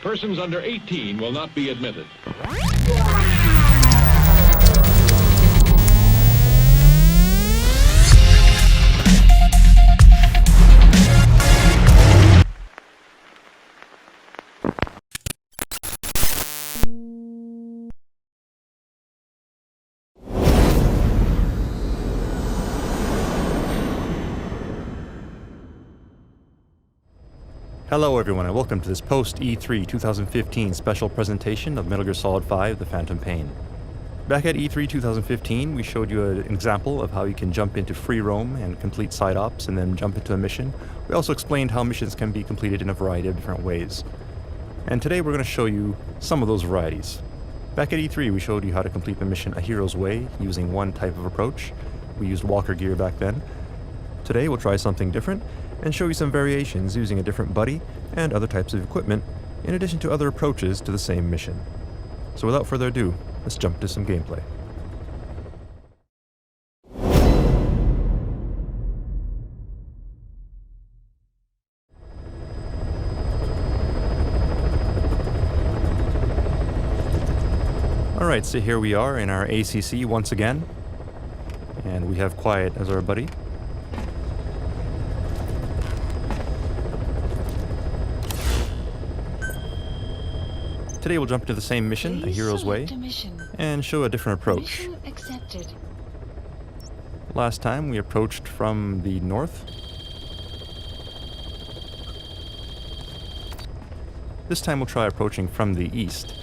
Persons under 18 will not be admitted. Hello everyone and welcome to this post-E3 2015 special presentation of Metal Gear Solid 5 The Phantom Pain. Back at E3 2015 we showed you an example of how you can jump into free roam and complete side ops and then jump into a mission. We also explained how missions can be completed in a variety of different ways. And today we're going to show you some of those varieties. Back at E3 we showed you how to complete the mission A Hero's Way using one type of approach. We used walker gear back then. Today we'll try something different and show you some variations using a different buddy and other types of equipment, in addition to other approaches to the same mission. So without further ado, let's jump to some gameplay. Alright, so here we are in our ACC once again, and we have Quiet as our buddy. Today we'll jump into the same mission, A Hero's Way, and show a different approach. Last time we approached from the north. This time we'll try approaching from the east.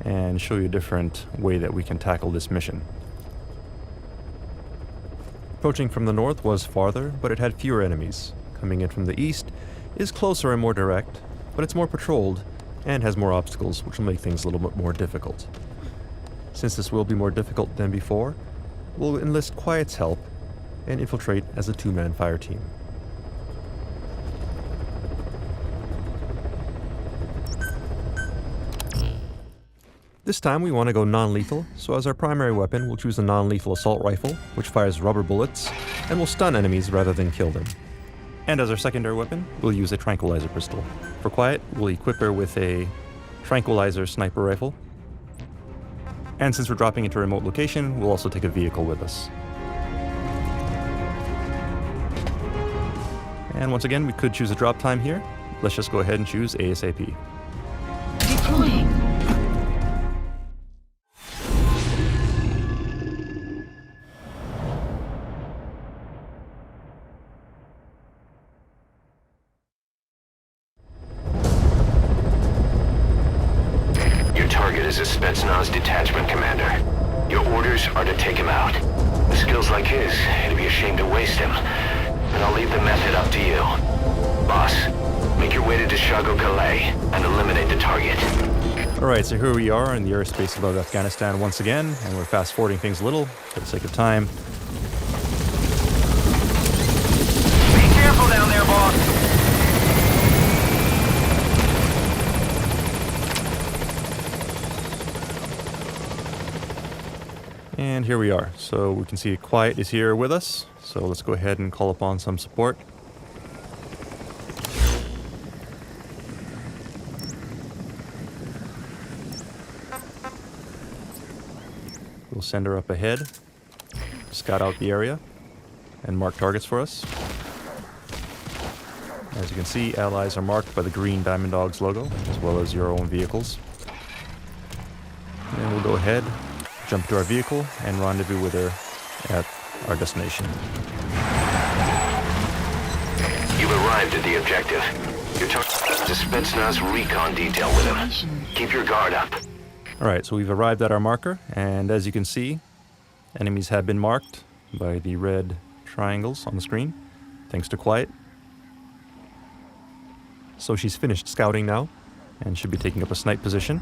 And show you a different way that we can tackle this mission. Approaching from the north was farther, but it had fewer enemies. Coming in from the east is closer and more direct, but it's more patrolled and has more obstacles, which will make things a little bit more difficult. Since this will be more difficult than before, we'll enlist Quiet's help and infiltrate as a two-man fire team. This time we want to go non-lethal, so as our primary weapon we'll choose a non-lethal assault rifle, which fires rubber bullets and will stun enemies rather than kill them. And as our secondary weapon, we'll use a tranquilizer pistol. For Quiet, we'll equip her with a tranquilizer sniper rifle. And since we're dropping into a remote location, we'll also take a vehicle with us. And once again, we could choose a drop time here. Let's just go ahead and choose ASAP. Deploying. Is a Spetsnaz detachment commander. Your orders are to take him out. With skills like his, it'd be a shame to waste him. But I'll leave the method up to you. Boss, make your way to Dishago Calais and eliminate the target. Alright, so here we are in the airspace above Afghanistan once again, and we're fast forwarding things a little for the sake of time. Be careful down there, boss! And here we are. So we can see Quiet is here with us. So let's go ahead and call upon some support. We'll send her up ahead, scout out the area, and mark targets for us. As you can see, allies are marked by the green Diamond Dogs logo, as well as your own vehicles. And we'll go ahead, jump to our vehicle, and rendezvous with her at our destination. You've arrived at the objective. You're talking to Spetsnaz recon detail with him. Keep your guard up. Alright, so we've arrived at our marker, and as you can see, enemies have been marked by the red triangles on the screen, thanks to Quiet. So she's finished scouting now, and should be taking up a snipe position.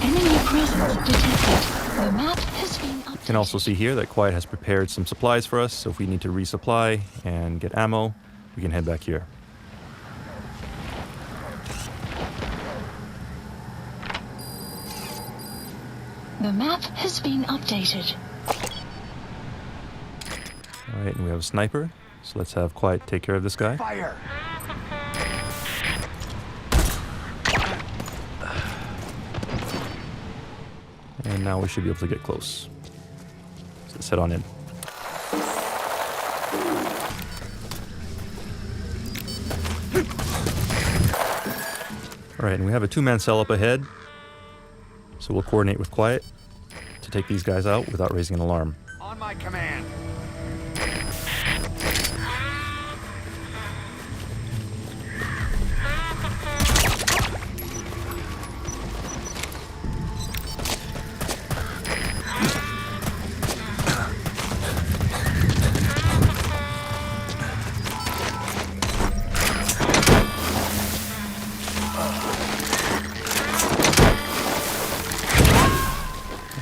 Enemy presence detected. The map has been updated. You can also see here that Quiet has prepared some supplies for us, so if we need to resupply and get ammo, we can head back here. The map has been updated. Alright, and we have a sniper, so let's have Quiet take care of this guy. Fire! And now we should be able to get close. So let's head on in. Alright, and we have a two-man cell up ahead. So we'll coordinate with Quiet to take these guys out without raising an alarm. On my command.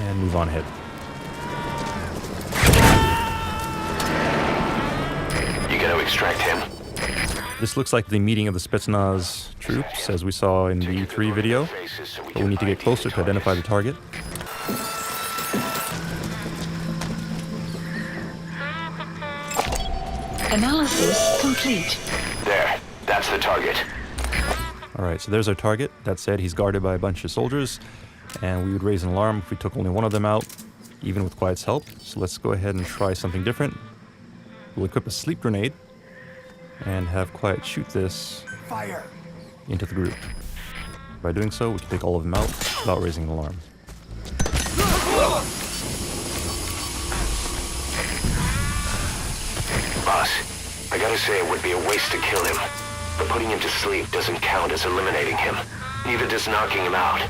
And move on ahead. You gotta extract him. This looks like the meeting of the Spetsnaz troops, as we saw in the E3 video, but we need to get closer to identify the target. Analysis complete. There, that's the target. Alright, so there's our target. That said, he's guarded by a bunch of soldiers, and we would raise an alarm if we took only one of them out, even with Quiet's help. So let's go ahead and try something different. We'll equip a sleep grenade and have Quiet shoot this into the group. By doing so, we can take all of them out without raising an alarm. Boss, I gotta say it would be a waste to kill him. But putting him to sleep doesn't count as eliminating him. Neither does knocking him out.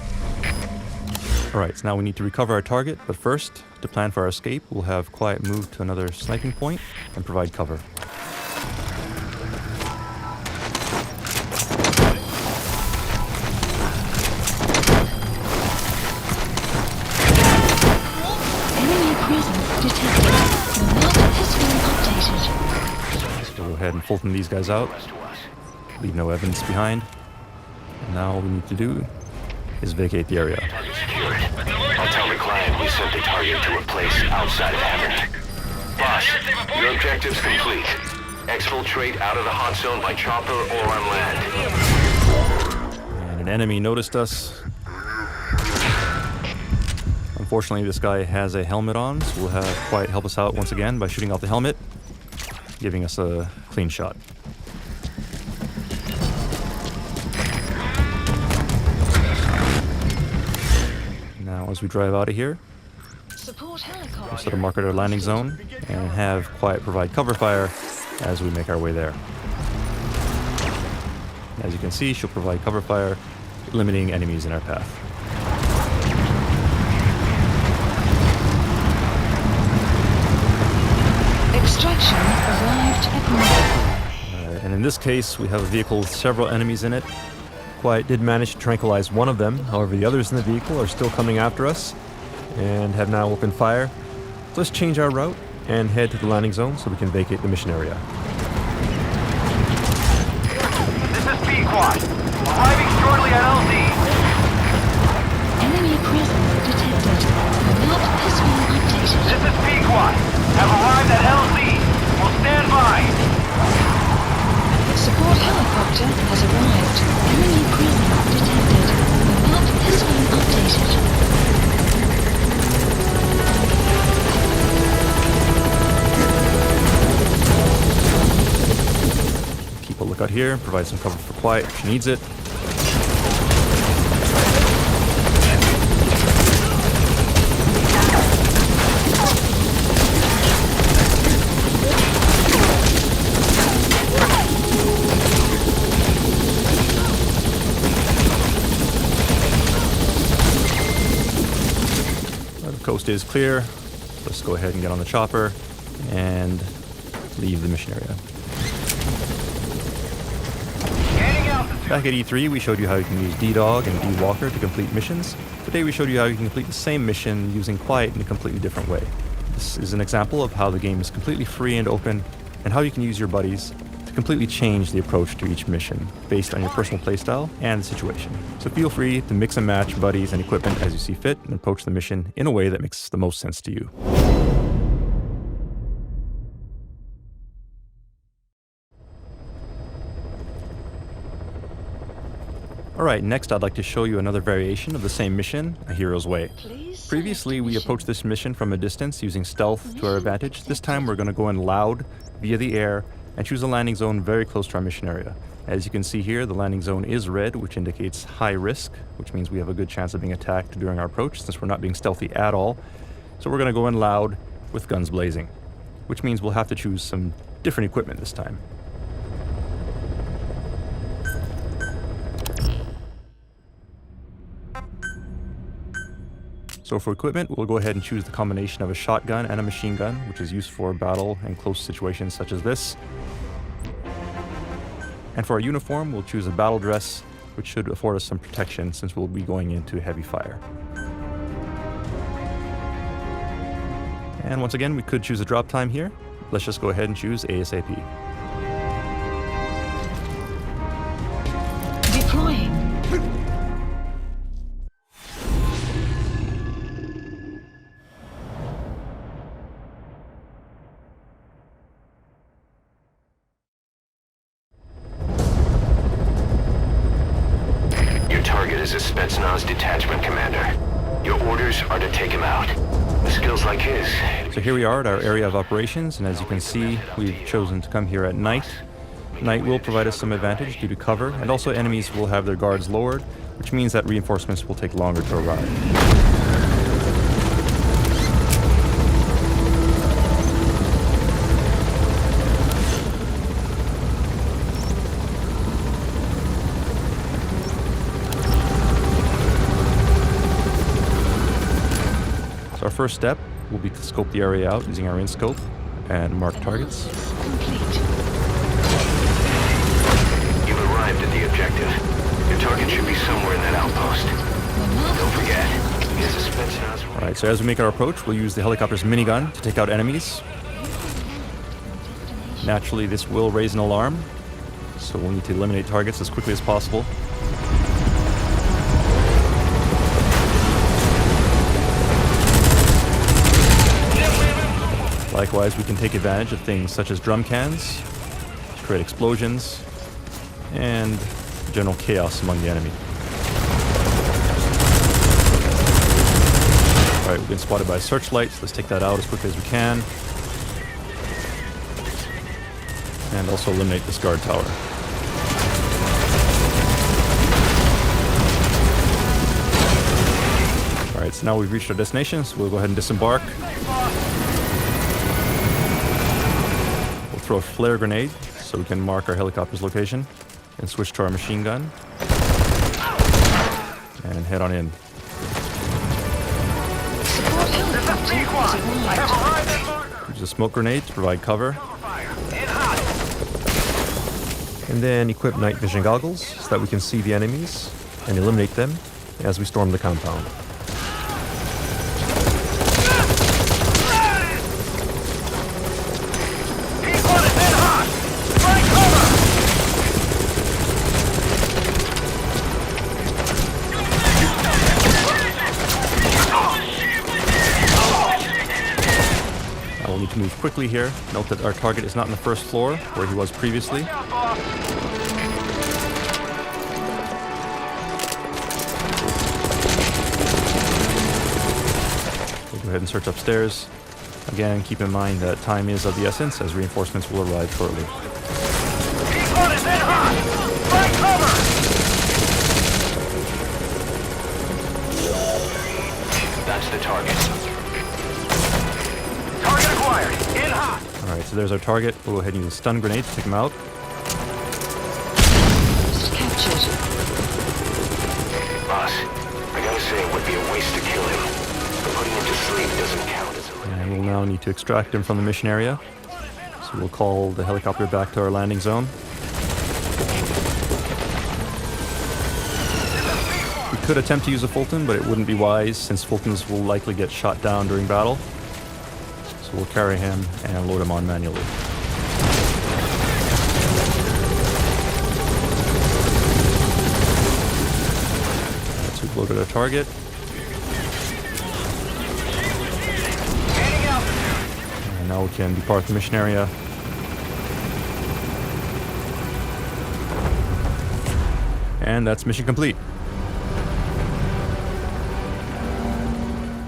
Alright, so now we need to recover our target, but first, to plan for our escape, we'll have Quiet move to another sniping point and provide cover. Enemy presence detected. The map has been updated. So we'll go ahead and Fulton these guys out, leave no evidence behind. And now all we need to do is vacate the area. Target secured. I'll tell the client we sent the target to a place outside of heaven. Boss, your objective's complete. Exfiltrate out of the hot zone by chopper or on land. And an enemy noticed us. Unfortunately, this guy has a helmet on, so we'll have Quiet help us out once again by shooting off the helmet, giving us a clean shot. Now, as we drive out of here, Support we'll helicopter. set a marker at our landing zone and have Quiet provide cover fire as we make our way there. As you can see, she'll provide cover fire, limiting enemies in our path. Extraction arrived at mark. And in this case, we have a vehicle with several enemies in it. Quiet did manage to tranquilize one of them, however the others in the vehicle are still coming after us and have now opened fire. So let's change our route and head to the landing zone so we can vacate the mission area. This is P-Quad. Arriving shortly at LZ. Enemy presence detected. The map has been updated. This is P-Quad. Have arrived at LZ. Will stand by. Support helicopter has arrived. Enemy presence detected. The map has been updated. Keep a lookout here, provide some cover for Quiet if she needs it. The coast is clear. Let's go ahead and get on the chopper and leave the mission area. Gaining altitude. Back at E3, we showed you how you can use D-Dog and D-Walker to complete missions. Today we showed you how you can complete the same mission using Quiet in a completely different way. This is an example of how the game is completely free and open, and how you can use your buddies to completely change the approach to each mission based on your personal playstyle and the situation. So feel free to mix and match buddies and equipment as you see fit and approach the mission in a way that makes the most sense to you. Alright, next I'd like to show you another variation of the same mission, A Hero's Way. Please Previously, select we mission. approached this mission from a distance using stealth to our advantage. This time we're going to go in loud, via the air, and choose a landing zone very close to our mission area. As you can see here, the landing zone is red, which indicates high risk, which means we have a good chance of being attacked during our approach, since we're not being stealthy at all. So we're going to go in loud, with guns blazing, which means we'll have to choose some different equipment this time. So for equipment, we'll go ahead and choose the combination of a shotgun and a machine gun, which is used for battle and close situations such as this. And for our uniform, we'll choose a battle dress, which should afford us some protection since we'll be going into heavy fire. And once again, we could choose a drop time here. Let's just go ahead and choose ASAP. Deploying. Your target is a Spetsnaz detachment commander. Your orders are to take him out. With skills like his... So here we are at our area of operations, and as you can see, we've chosen to come here at night. Night will provide us some advantage due to cover, and also enemies will have their guards lowered, which means that reinforcements will take longer to arrive. Our first step will be to scope the area out using our in-scope and mark targets. Complete. You've arrived at the objective. Your target should be somewhere in that outpost. Don't forget, he is a Spetsnaz... Alright, so as we make our approach, we'll use the helicopter's minigun to take out enemies. Naturally, this will raise an alarm, so we'll need to eliminate targets as quickly as possible. Likewise, we can take advantage of things such as drum cans to create explosions and general chaos among the enemy. Alright, we've been spotted by searchlights. Let's take that out as quickly as we can. And also eliminate this guard tower. Alright, so now we've reached our destination, so we'll go ahead and disembark. Throw a flare grenade so we can mark our helicopter's location and switch to our machine gun and head on in. Support helicopter has arrived. Use a smoke grenade to provide cover, and then equip night vision goggles so that we can see the enemies and eliminate them as we storm the compound. We'll need to move quickly here. Note that our target is not on the first floor, where he was previously. We'll go ahead and search upstairs. Again, keep in mind that time is of the essence, as reinforcements will arrive shortly. That's the target. Target acquired. In hot. Alright, so there's our target. We'll go ahead and use a stun grenade to take him out. Captured. Boss, I gotta say it would be a waste to kill him. But putting him to sleep doesn't count as a... And we'll now need to extract him from the mission area. So we'll call the helicopter back to our landing zone. We could attempt to use a Fulton, but it wouldn't be wise since Fultons will likely get shot down during battle. So we'll carry him and load him on manually. So we've loaded our target. And now we can depart the mission area. And that's mission complete.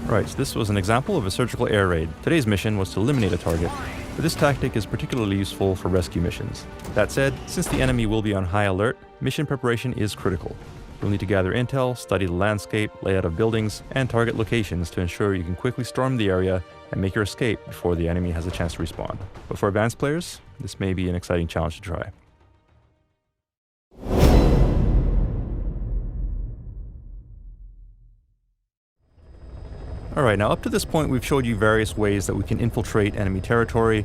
Right, so this was an example of a surgical air raid. Today's mission was to eliminate a target, but this tactic is particularly useful for rescue missions. That said, since the enemy will be on high alert, mission preparation is critical. You'll need to gather intel, study the landscape, layout of buildings, and target locations to ensure you can quickly storm the area and make your escape before the enemy has a chance to respond. But for advanced players, this may be an exciting challenge to try. Alright, now up to this point we've showed you various ways that we can infiltrate enemy territory,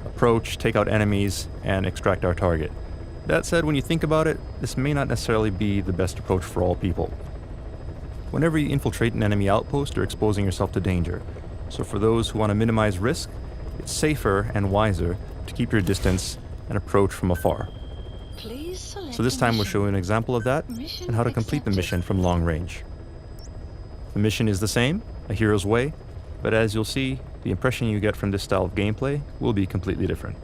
approach, take out enemies, and extract our target. That said, when you think about it, this may not necessarily be the best approach for all people. Whenever you infiltrate an enemy outpost, you're exposing yourself to danger. So for those who want to minimize risk, it's safer and wiser to keep your distance and approach from afar. So this time we'll show you an example of that and how to complete the mission from long range. The mission is the same, a hero's way, but as you'll see, the impression you get from this style of gameplay will be completely different.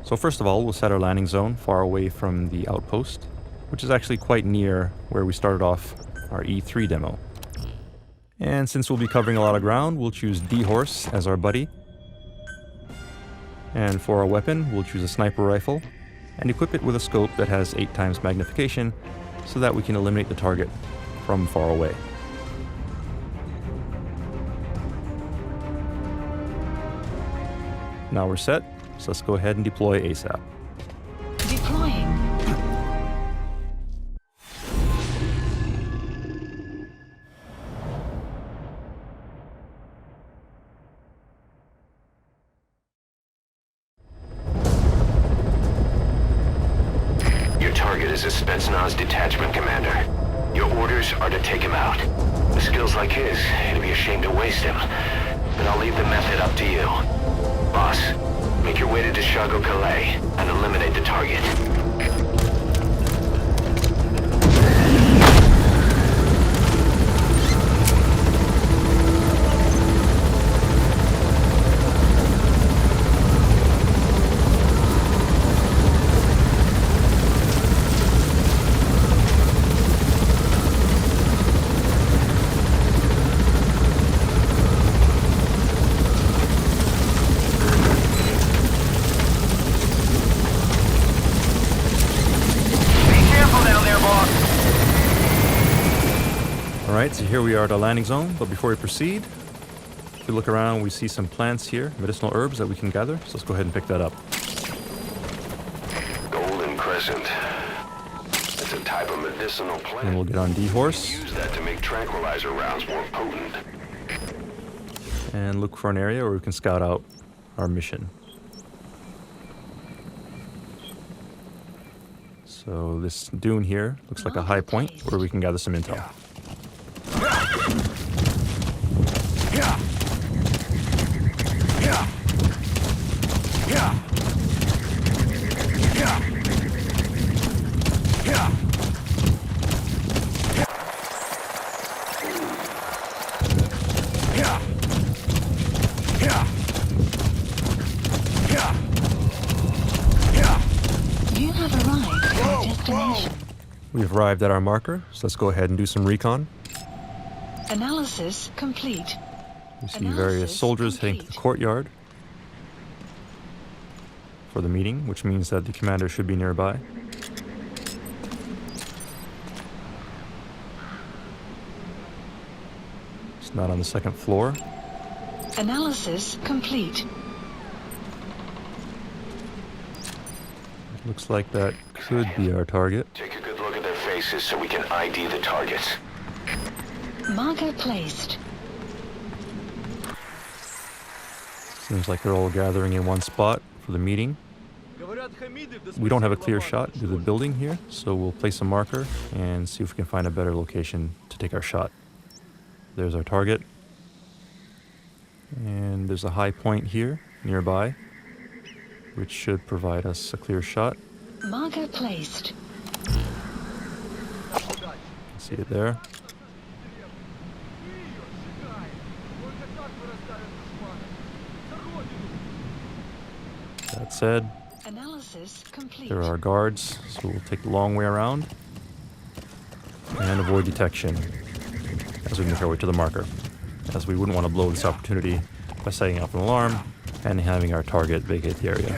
So first of all, we'll set our landing zone far away from the outpost, which is actually quite near where we started off our E3 demo. And since we'll be covering a lot of ground, we'll choose D-Horse as our buddy. And for our weapon, we'll choose a sniper rifle and equip it with a scope that has 8 times magnification so that we can eliminate the target from far away. Now we're set, so let's go ahead and deploy ASAP. Deploying. Your target is a Spetsnaz detachment commander. Your orders are to take him out. With skills like his, it'd be a shame to waste him. But I'll leave the method up to you. Boss, make your way to Calais and eliminate the target. Alright, so here we are at our landing zone, but before we proceed, if we look around, we see some plants here, medicinal herbs that we can gather, so let's go ahead and pick that up. Golden Crescent. It's a type of medicinal plant. And we'll get on D-Horse. Use that to make tranquilizer rounds more potent. And look for an area where we can scout out our mission. So this dune here looks like a high point where we can gather some intel. You have arrived at your destination. We've arrived at our marker, so let's go ahead and do some recon. Analysis complete. We see various soldiers heading to the courtyard for the meeting, which means that the commander should be nearby. It's not on the second floor. Analysis complete. Looks like that could be our target. Take a good look at their faces so we can ID the targets. Marker placed. Seems like they're all gathering in one spot for the meeting. We don't have a clear shot to the building here, so we'll place a marker and see if we can find a better location to take our shot. There's our target. And there's a high point here nearby, which should provide us a clear shot. Marker placed. See it there. That said, Analysis complete. there are guards, so we'll take the long way around and avoid detection as we make our way to the marker, as we wouldn't want to blow this opportunity by setting off an alarm and having our target vacate the area.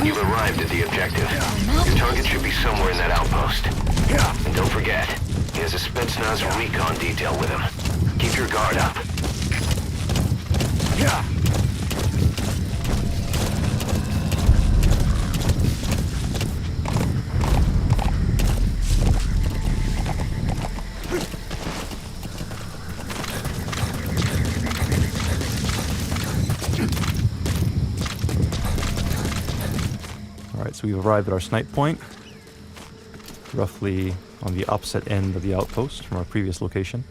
You've arrived at the objective. Your target should be somewhere in that outpost. And don't forget, he has a Spetsnaz recon detail with him. Keep your guard up. Alright, so we've arrived at our snipe point, roughly on the opposite end of the outpost from our previous location.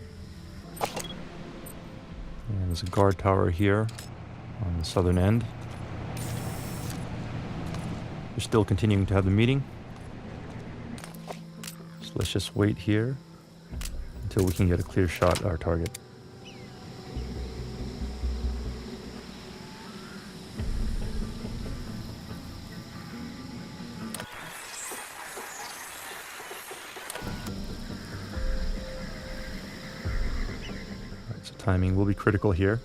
And there's a guard tower here on the southern end. We're still continuing to have the meeting. So let's just wait here until we can get a clear shot at our target. So timing will be critical here.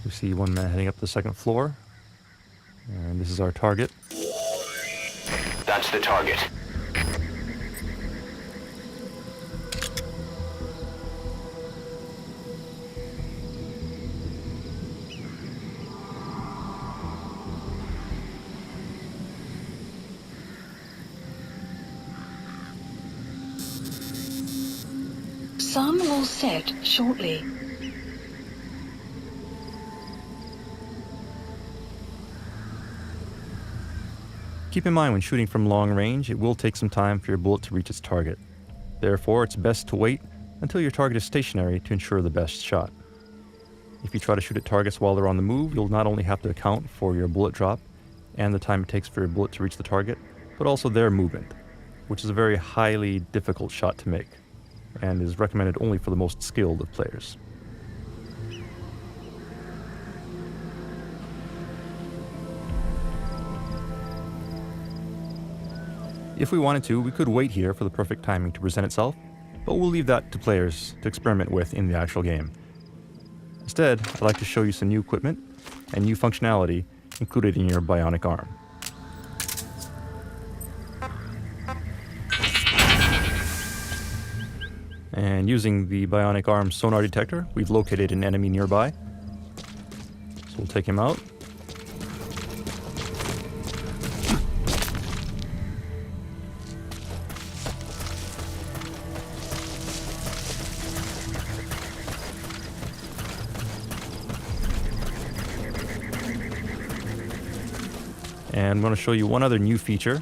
We see one man heading up the second floor, and this is our target. That's the target. Some will set shortly. Keep in mind when shooting from long range, it will take some time for your bullet to reach its target. Therefore, it's best to wait until your target is stationary to ensure the best shot. If you try to shoot at targets while they're on the move, you'll not only have to account for your bullet drop and the time it takes for your bullet to reach the target, but also their movement, which is a very highly difficult shot to make, and is recommended only for the most skilled of players. If we wanted to, we could wait here for the perfect timing to present itself, but we'll leave that to players to experiment with in the actual game. Instead, I'd like to show you some new equipment and new functionality included in your bionic arm. And using the bionic arm sonar detector, we've located an enemy nearby. So we'll take him out. And I'm going to show you one other new feature,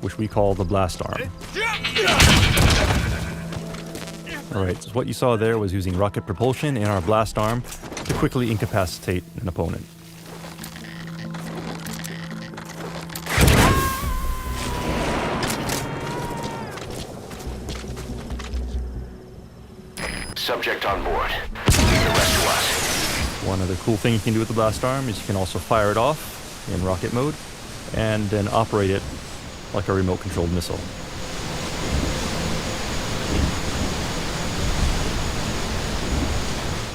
which we call the blast arm. Alright, so what you saw there was using rocket propulsion in our blast arm to quickly incapacitate an opponent. Subject on board. Leave the rest to us. One other cool thing you can do with the blast arm is you can also fire it off in rocket mode and then operate it like a remote controlled missile.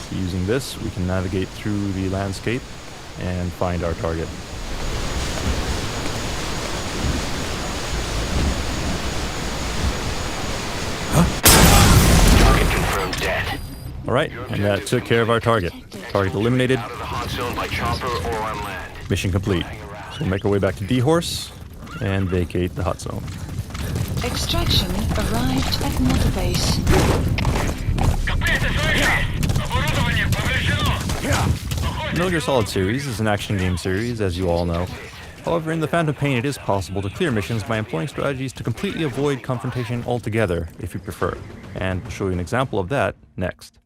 So using this, we can navigate through the landscape and find our target. Target confirmed dead. Alright, and that took care of our target. Target eliminated. Out of the hot zone by chopper or on land. Mission complete. So we'll make our way back to D-Horse and vacate the hot zone. Extraction arrived at Mother Base. The Metal Gear Solid series is an action game series, as you all know. However, in the Phantom Pain, it is possible to clear missions by employing strategies to completely avoid confrontation altogether, if you prefer. And we'll show you an example of that next.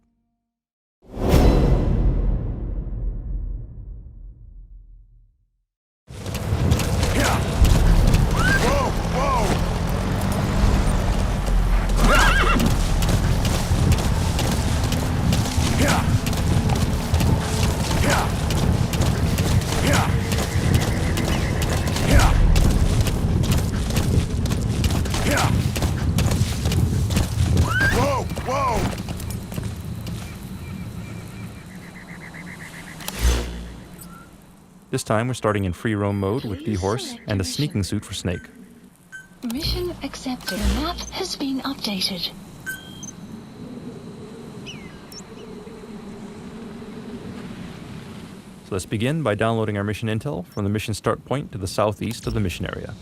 This time we're starting in free roam mode with V-Horse and a sneaking suit for Snake. Mission accepted. The map has been updated. So let's begin by downloading our mission intel from the mission start point to the southeast of the mission area.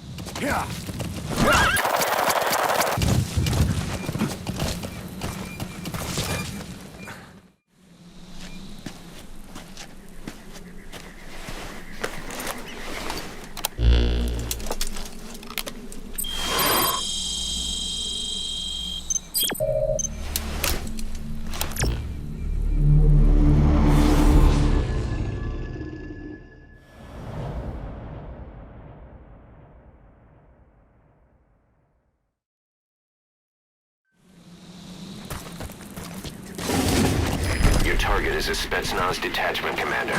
Your target is a Spetsnaz detachment commander.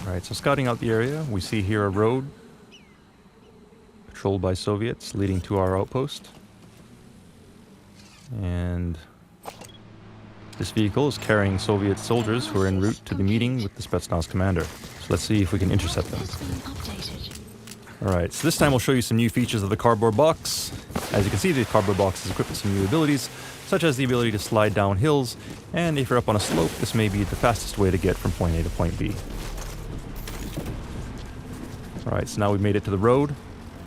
Alright, so scouting out the area, we see here a road patrolled by Soviets leading to our outpost. And this vehicle is carrying Soviet soldiers who are en route to the meeting with the Spetsnaz commander. So let's see if we can intercept them. Has been updated. Alright, so this time we'll show you some new features of the cardboard box. As you can see, the cardboard box is equipped with some new abilities, such as the ability to slide down hills, and if you're up on a slope, this may be the fastest way to get from point A to point B. Alright, so now we've made it to the road,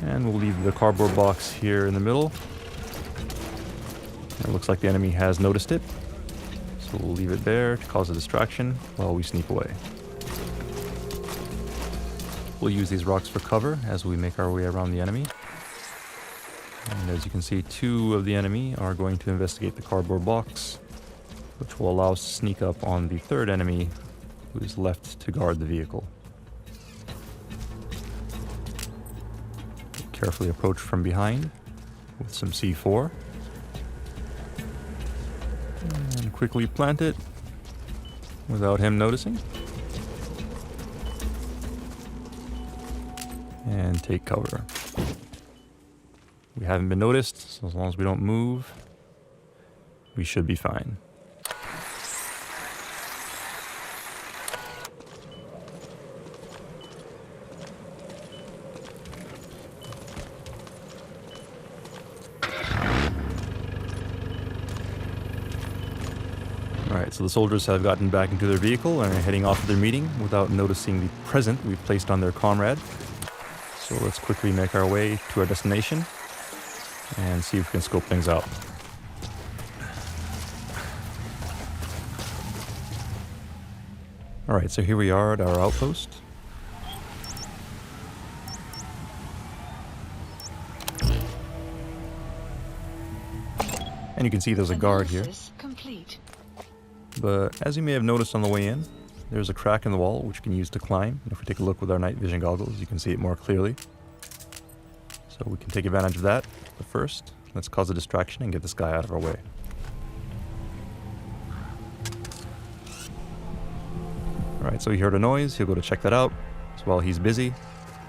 and we'll leave the cardboard box here in the middle. It looks like the enemy has noticed it, so we'll leave it there to cause a distraction while we sneak away. We'll use these rocks for cover as we make our way around the enemy. And as you can see, two of the enemy are going to investigate the cardboard box, which will allow us to sneak up on the third enemy who is left to guard the vehicle. Carefully approach from behind with some C4. And quickly plant it without him noticing. And take cover. We haven't been noticed, so as long as we don't move, we should be fine. Alright, so the soldiers have gotten back into their vehicle and are heading off to their meeting without noticing the present we've placed on their comrade. So let's quickly make our way to our destination and see if we can scope things out. Alright, so here we are at our outpost. And you can see there's a guard here. Analysis complete. But as you may have noticed on the way in, there's a crack in the wall which you can use to climb. And if we take a look with our night vision goggles, you can see it more clearly. So we can take advantage of that. But first, let's cause a distraction and get this guy out of our way. Alright, so he heard a noise. He'll go to check that out. So while he's busy,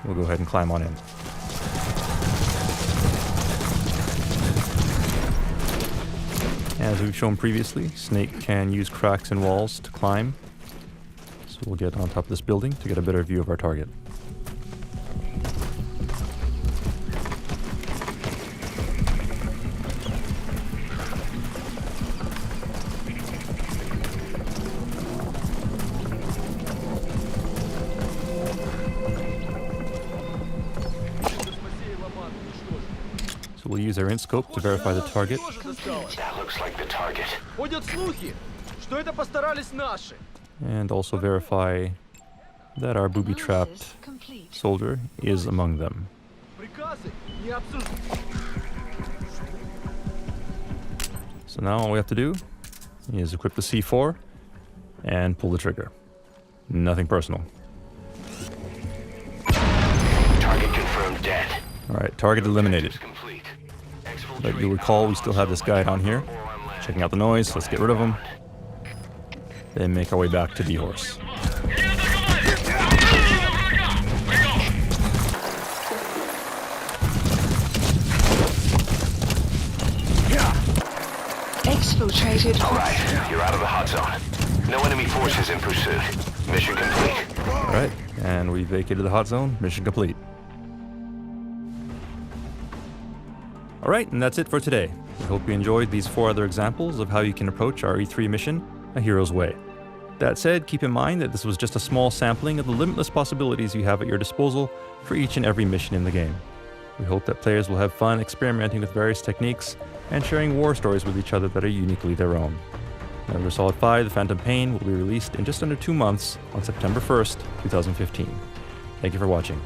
we'll go ahead and climb on in. As we've shown previously, Snake can use cracks in walls to climb. So we'll get on top of this building to get a better view of our target. So we'll use our InScope to verify the target. That looks like the target. Ходят слухи, что это постарались наши. And also verify that our booby-trapped Analysis complete. soldier is among them. Приказы не обсуждают. So now all we have to do is equip the C4 and pull the trigger. Nothing personal. Target confirmed dead. Alright, target eliminated. Complete. But you'll recall we still have this guy down here, checking out the noise. Let's get rid of him. Then make our way back to V-Horse. Exfiltrate we vacated the hot zone. Mission complete. Alright, and that's it for today. We hope you enjoyed these 4 other examples of how you can approach our E3 mission a hero's way. That said, keep in mind that this was just a small sampling of the limitless possibilities you have at your disposal for each and every mission in the game. We hope that players will have fun experimenting with various techniques and sharing war stories with each other that are uniquely their own. Metal Gear Solid 5: The Phantom Pain will be released in just under 2 months on September 1st, 2015. Thank you for watching.